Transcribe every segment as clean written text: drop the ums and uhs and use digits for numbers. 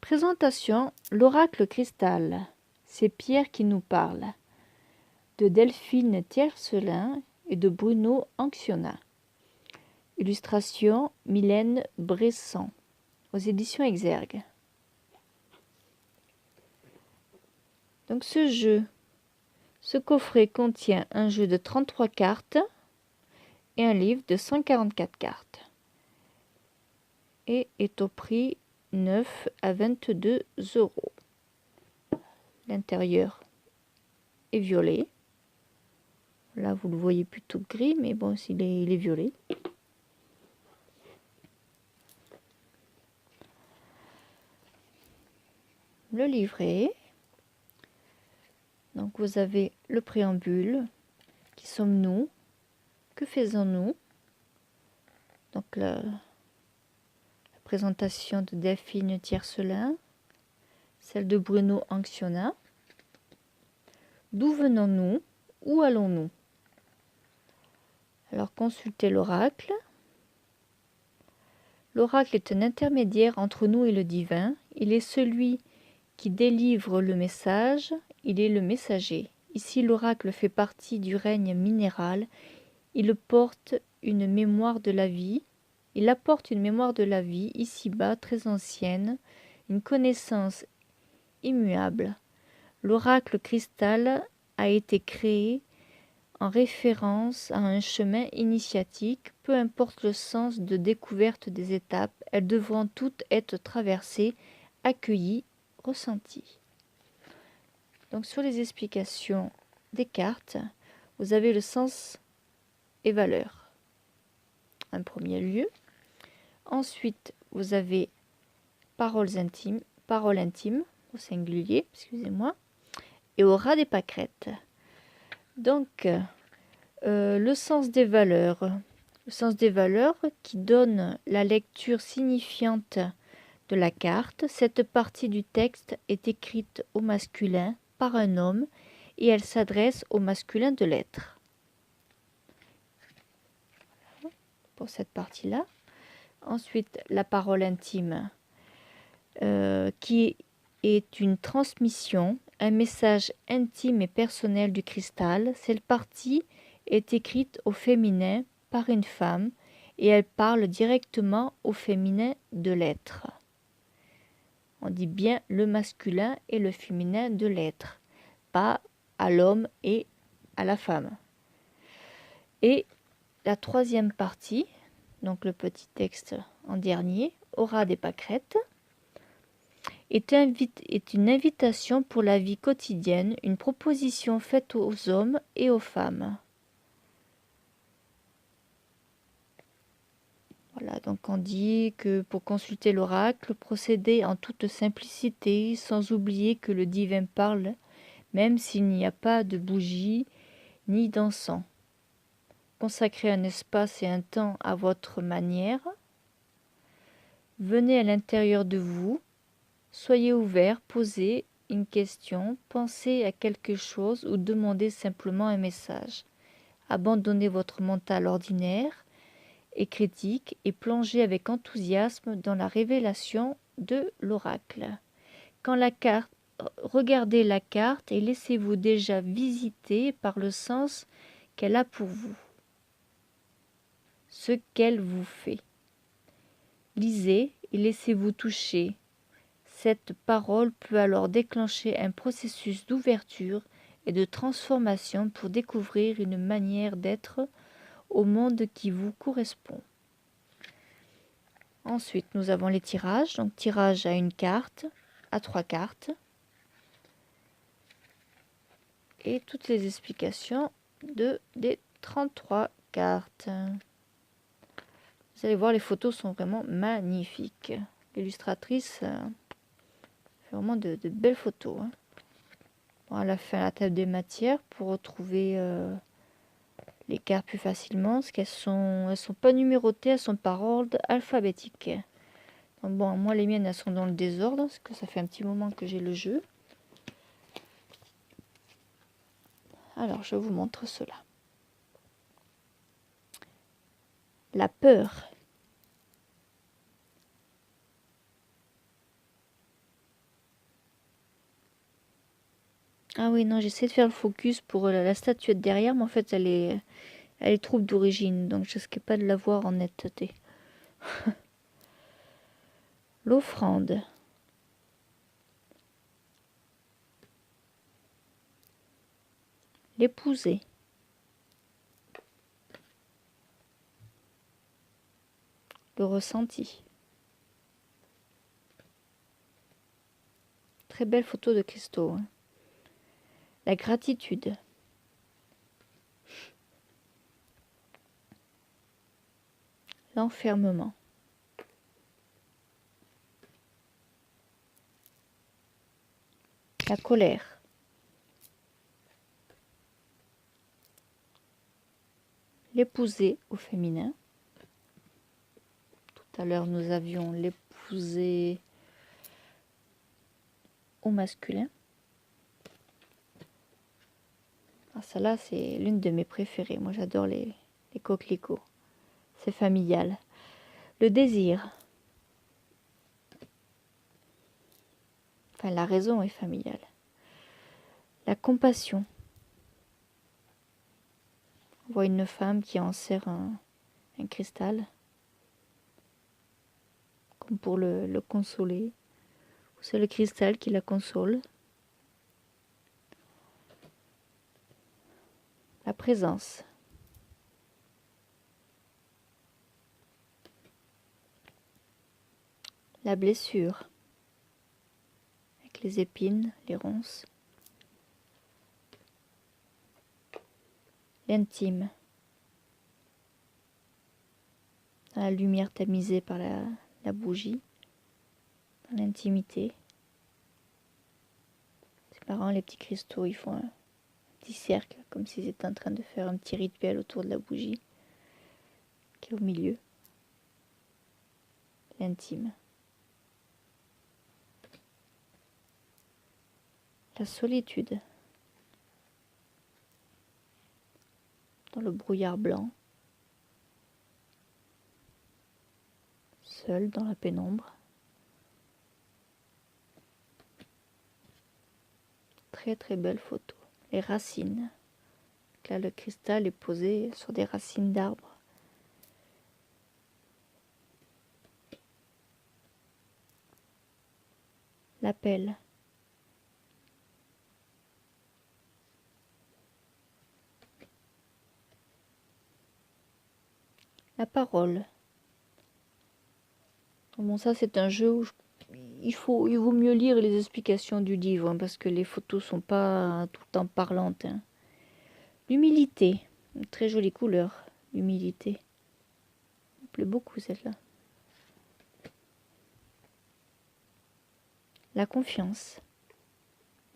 Présentation, l'oracle cristal. C'est Pierre qui nous parle. De Delphine Tiercelin et de Bruno Anxiona. Illustration, Mylène Bressan. Aux éditions Exergue. Donc ce coffret contient un jeu de 33 cartes et un livre de 144 cartes. Et est au prix 9 à 22 €. L'intérieur est violet. Là, vous le voyez plutôt gris, mais bon, il est violet. Le livret. Donc, vous avez le préambule. Qui sommes-nous? Que faisons-nous? Donc, la présentation de Delphine Tiercelin, celle de Bruno Anxiona. D'où venons-nous? Où allons-nous? Alors, consultez l'oracle. L'oracle est un intermédiaire entre nous et le divin. Il est celui qui délivre le message, il est le messager. Ici, l'oracle fait partie du règne minéral. Il apporte une mémoire de la vie. Ici-bas, très ancienne, une connaissance immuable. L'oracle cristal a été créé en référence à un chemin initiatique. Peu importe le sens de découverte des étapes, elles devront toutes être traversées, accueillies, ressenties. Donc sur les explications des cartes, vous avez le sens et valeur en premier lieu. Ensuite, vous avez paroles intimes au singulier, excusez-moi, et aura des pâquerettes. Donc, le sens des valeurs. Le sens des valeurs qui donne la lecture signifiante de la carte. Cette partie du texte est écrite au masculin par un homme et elle s'adresse au masculin de l'être. Pour cette partie-là. Ensuite, la parole intime qui est une transmission, un message intime et personnel du cristal. Cette partie est écrite au féminin par une femme et elle parle directement au féminin de l'être. On dit bien le masculin et le féminin de l'être, pas à l'homme et à la femme. Et la troisième partie, donc le petit texte en dernier, aura des pâquerettes, est une invitation pour la vie quotidienne, une proposition faite aux hommes et aux femmes. Voilà, donc on dit que pour consulter l'oracle, procédez en toute simplicité, sans oublier que le divin parle, même s'il n'y a pas de bougie ni d'encens. Consacrez un espace et un temps à votre manière. Venez à l'intérieur de vous. Soyez ouvert, posez une question, pensez à quelque chose ou demandez simplement un message. Abandonnez votre mental ordinaire et critique et plongez avec enthousiasme dans la révélation de l'oracle. Regardez la carte et laissez-vous déjà visiter par le sens qu'elle a pour vous, ce qu'elle vous fait. Lisez et laissez-vous toucher. Cette parole peut alors déclencher un processus d'ouverture et de transformation pour découvrir une manière d'être au monde qui vous correspond. Ensuite, nous avons les tirages. Donc, tirage à une carte, à 3 cartes. Et toutes les explications des 33 cartes. Vous allez voir, les photos sont vraiment magnifiques. L'illustratrice fait vraiment de belles photos. Bon, elle a fait la table des matières pour retrouver les cartes plus facilement, parce qu'elles sont pas numérotées, elles sont par ordre alphabétique. Donc bon, moi les miennes elles sont dans le désordre, parce que ça fait un petit moment que j'ai le jeu. Alors je vous montre cela. La peur. Ah oui, non, j'essaie de faire le focus pour la statuette derrière, mais en fait, elle est trouble d'origine, donc je risque pas de la voir en netteté. L'offrande. L'épousée. Le ressenti. Très belle photo de Christo. Hein. La gratitude. L'enfermement. La colère. L'épousée au féminin. Tout à l'heure, nous avions l'épousée au masculin. Ah, celle-là, c'est l'une de mes préférées. Moi, j'adore les coquelicots. C'est familial. Le désir. Enfin, la raison est familiale. La compassion. On voit une femme qui en serre un cristal, comme pour le consoler. C'est le cristal qui la console. La présence. La blessure. Avec les épines, les ronces. L'intime. Dans la lumière tamisée par la bougie. Dans l'intimité. C'est marrant, les petits cristaux, ils font un petit cercle, comme s'ils étaient en train de faire un petit rituel autour de la bougie qui est au milieu. L'intime. La solitude. Dans le brouillard blanc. Seul dans la pénombre. Très très belle photo. Les racines. Là, le cristal est posé sur des racines d'arbres. L'appel. La parole. Bon, ça c'est un jeu où il vaut mieux lire les explications du livre hein, parce que les photos sont pas tout le temps parlantes. Hein. L'humilité. Une très jolie couleur. L'humilité. Il me plaît beaucoup celle-là. La confiance.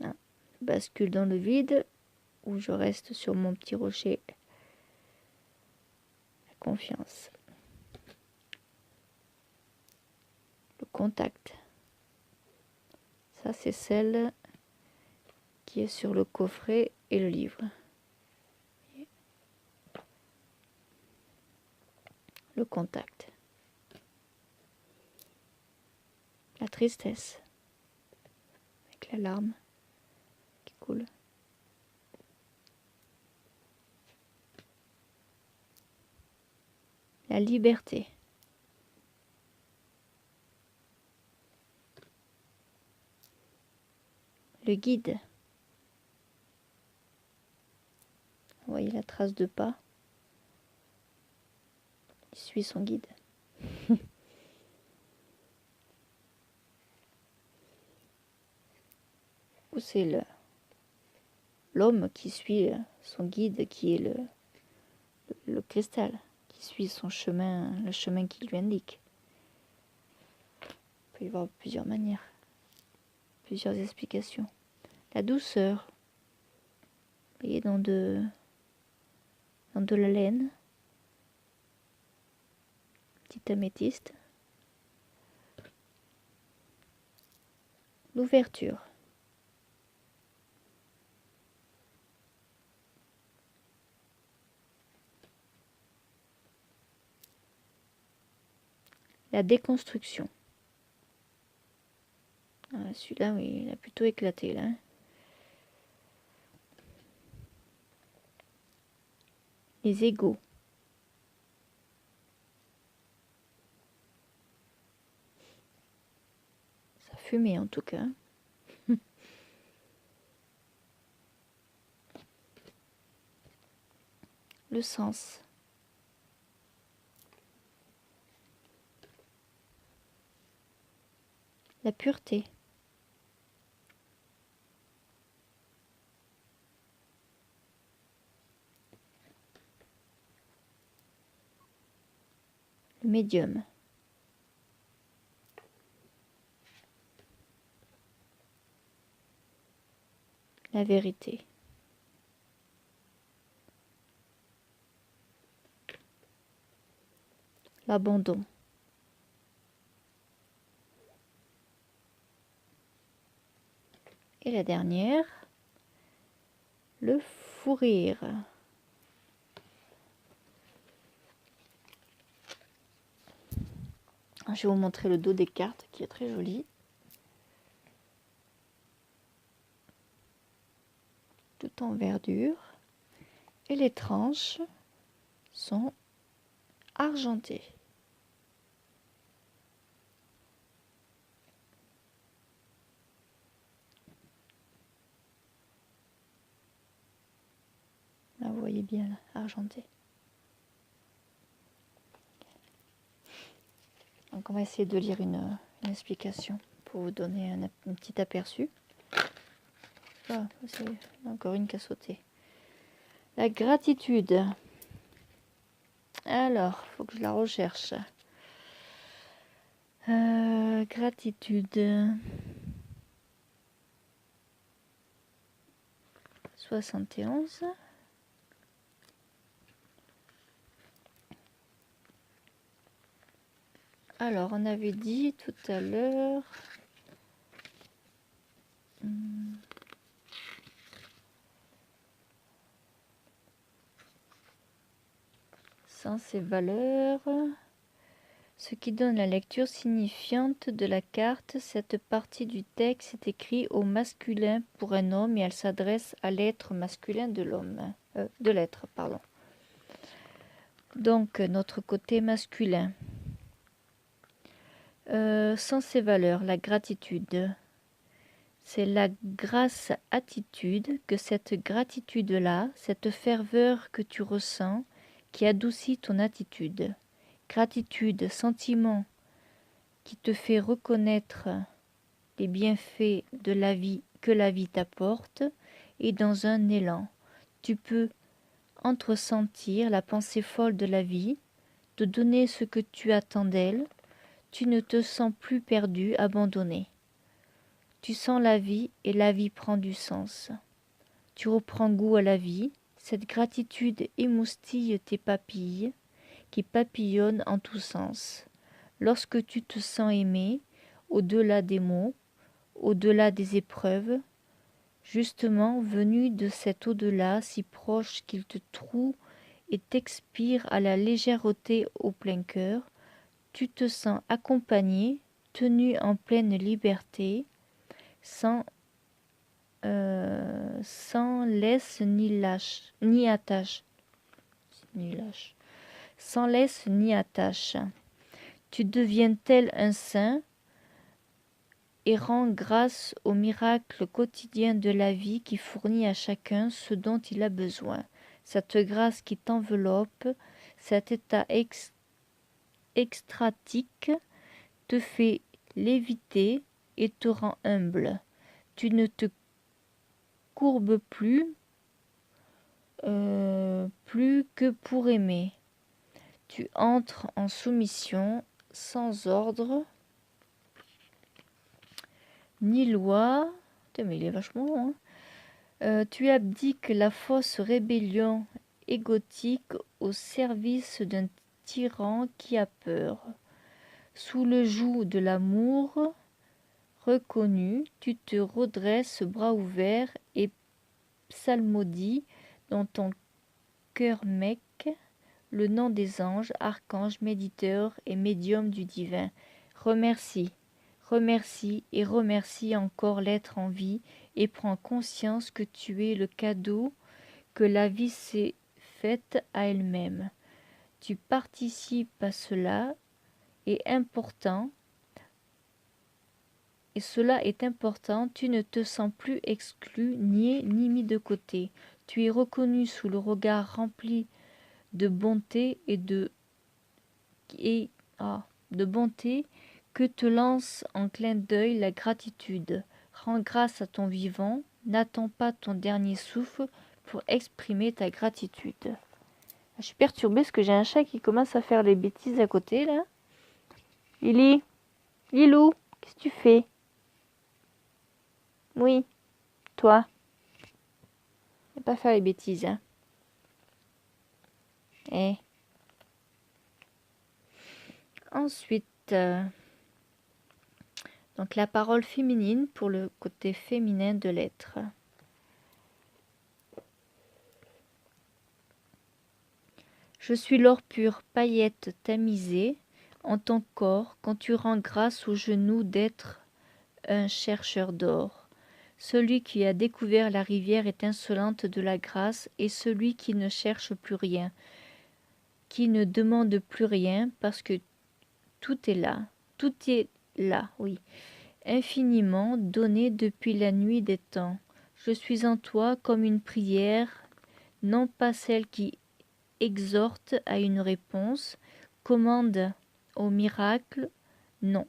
Ah, bascule dans le vide où je reste sur mon petit rocher. La confiance. Le contact. Ça, c'est celle qui est sur le coffret et le livre. Le contact. La tristesse. Avec la larme qui coule. La liberté. Le guide. Vous voyez la trace de pas. Il suit son guide. Ou c'est l'homme qui suit son guide, qui est le cristal, qui suit son chemin, le chemin qu'il lui indique. Il peut y avoir plusieurs manières, plusieurs explications. La douceur. Vous voyez, dans de la laine. Petite améthyste. L'ouverture. La déconstruction. Ah, celui-là, oui, il a plutôt éclaté là. les égaux. Ça fumait en tout cas. Le sens. La pureté. Le médium. La vérité. L'abandon. Et la dernière, le fou rire. Je vais vous montrer le dos des cartes qui est très joli. Tout en verdure. Et les tranches sont argentées. Là, vous voyez bien, là, argenté. Donc, on va essayer de lire une explication pour vous donner un petit aperçu. Ah, c'est encore une qui a sauté. La gratitude. Alors, il faut que je la recherche. Gratitude. 71. Alors, on avait dit tout à l'heure... Sens et valeurs. Ce qui donne la lecture signifiante de la carte. Cette partie du texte est écrite au masculin pour un homme et elle s'adresse à l'être masculin de l'homme. De l'être, pardon. Donc, notre côté masculin. Sens et valeurs, la gratitude. C'est la grâce attitude que cette gratitude-là, cette ferveur que tu ressens, qui adoucit ton attitude. Gratitude, sentiment qui te fait reconnaître les bienfaits de la vie que la vie t'apporte et dans un élan. Tu peux entresentir la pensée folle de la vie, te donner ce que tu attends d'elle. Tu ne te sens plus perdu, abandonné. Tu sens la vie et la vie prend du sens. Tu reprends goût à la vie. Cette gratitude émoustille tes papilles qui papillonnent en tous sens. Lorsque tu te sens aimé, au-delà des mots, au-delà des épreuves, justement venu de cet au-delà si proche qu'il te troue et t'expire à la légèreté au plein cœur, tu te sens accompagné, tenu en pleine liberté, sans laisse ni lâche, ni attache, sans laisse ni attache. Tu deviens tel un saint et rends grâce au miracle quotidien de la vie qui fournit à chacun ce dont il a besoin. Cette grâce qui t'enveloppe, cet état extatique te fait léviter et te rend humble. Tu ne te courbes plus que pour aimer. Tu entres en soumission sans ordre ni loi. Mais il est vachement long, hein. Tu abdiques la fausse rébellion égotique au service d'un tyran qui a peur. Sous le joug de l'amour reconnu, tu te redresses bras ouverts et psalmodies dans ton cœur mec le nom des anges, archanges, méditeurs et médiums du divin. Remercie, remercie et remercie encore l'être en vie et prends conscience que tu es le cadeau que la vie s'est faite à elle-même. Tu participes à cela et important. Et cela est important, tu ne te sens plus exclu, nié, ni mis de côté. Tu es reconnu sous le regard rempli de bonté et de bonté que te lance en clin d'œil la gratitude. Rends grâce à ton vivant, n'attends pas ton dernier souffle pour exprimer ta gratitude. Je suis perturbée parce que j'ai un chat qui commence à faire les bêtises à côté là. Lily, Lilou, qu'est-ce que tu fais? Oui, toi. Ne pas faire les bêtises, hein. Et ensuite, donc la parole féminine pour le côté féminin de l'être. Je suis l'or pur, paillette tamisée en ton corps quand tu rends grâce au genou d'être un chercheur d'or. Celui qui a découvert la rivière étincelante de la grâce est celui qui ne cherche plus rien, qui ne demande plus rien parce que tout est là, oui, infiniment donné depuis la nuit des temps. Je suis en toi comme une prière, non pas celle qui exhorte à une réponse, commande au miracle, non.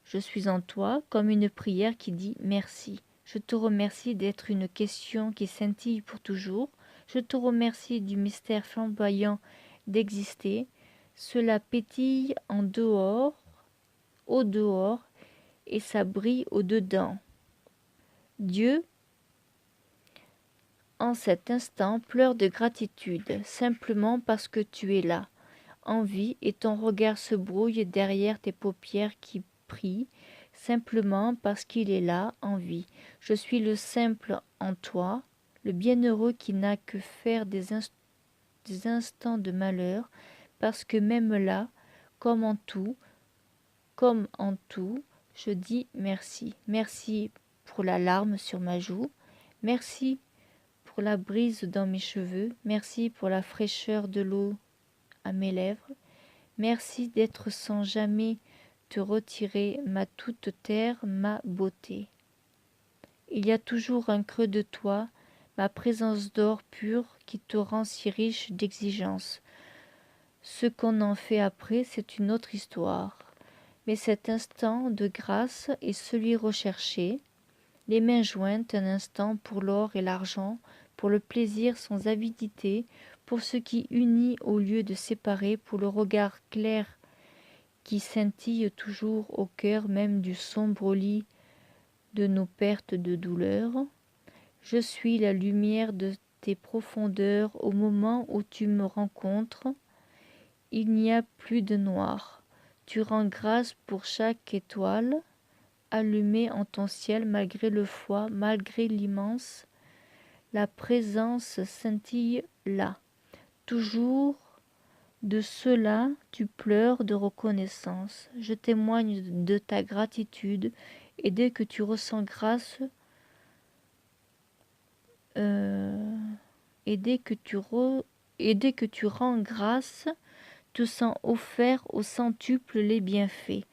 Je suis en toi comme une prière qui dit merci. Je te remercie d'être une question qui scintille pour toujours. Je te remercie du mystère flamboyant d'exister. Cela pétille en dehors, au dehors, et ça brille au dedans. Dieu, en cet instant, pleure de gratitude, simplement parce que tu es là, en vie, et ton regard se brouille derrière tes paupières qui prient, simplement parce qu'il est là, en vie. Je suis le simple en toi, le bienheureux qui n'a que faire des instants de malheur, parce que même là, comme en tout, je dis merci. Merci pour la larme sur ma joue, merci pour la brise dans mes cheveux, merci pour la fraîcheur de l'eau à mes lèvres, merci d'être sans jamais te retirer ma toute terre, ma beauté. Il y a toujours un creux de toi, ma présence d'or pur qui te rend si riche d'exigences. Ce qu'on en fait après, c'est une autre histoire. Mais cet instant de grâce est celui recherché, les mains jointes un instant pour l'or et l'argent, pour le plaisir sans avidité, pour ce qui unit au lieu de séparer, pour le regard clair qui scintille toujours au cœur même du sombre lit de nos pertes de douleur. Je suis la lumière de tes profondeurs au moment où tu me rencontres. Il n'y a plus de noir. Tu rends grâce pour chaque étoile allumée en ton ciel malgré le froid, malgré l'immense. La présence scintille là. Toujours de cela tu pleures de reconnaissance. Je témoigne de ta gratitude et dès que tu ressens grâce, et dès que tu rends grâce, te sens offert au centuple les bienfaits,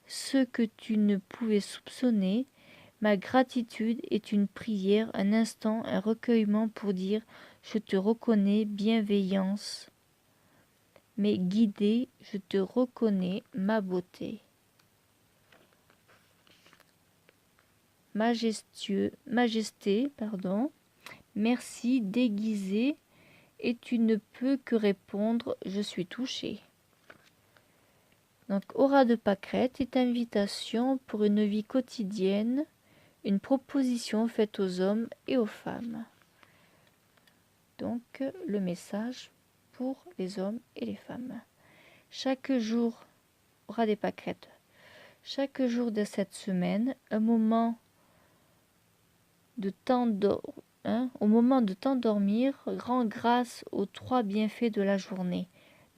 ce que tu ne pouvais soupçonner. Ma gratitude est une prière, un instant, un recueillement pour dire je te reconnais, bienveillance. Mais guidé, je te reconnais, ma beauté. Majesté, merci déguisé, et tu ne peux que répondre je suis touché. Donc, Aura de Pâquerette est invitation pour une vie quotidienne, une proposition faite aux hommes et aux femmes. Donc, le message pour les hommes et les femmes. Chaque jour, Aura des Pâquerettes. Chaque jour de cette semaine, au moment de t'endormir, rends grâce aux 3 bienfaits de la journée,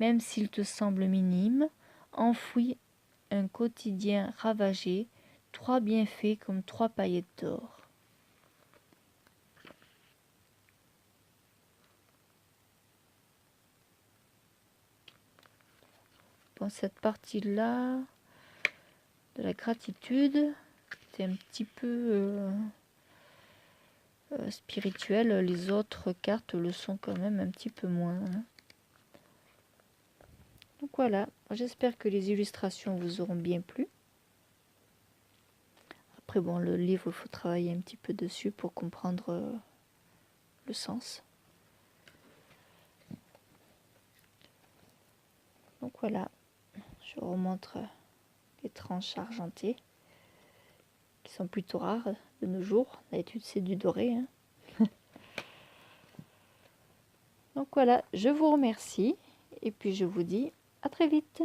même s'ils te semblent minimes. Enfouis un quotidien ravagé, 3 bienfaits comme 3 paillettes d'or. Bon, cette partie-là de la gratitude, c'est un petit peu spirituel. Les autres cartes le sont quand même un petit peu moins. Hein. Donc voilà, j'espère que les illustrations vous auront bien plu. Après, bon, le livre, il faut travailler un petit peu dessus pour comprendre le sens. Donc voilà, je vous remontre les tranches argentées qui sont plutôt rares de nos jours. D'habitude, c'est du doré. Hein. Donc voilà, je vous remercie et puis je vous dis à très vite.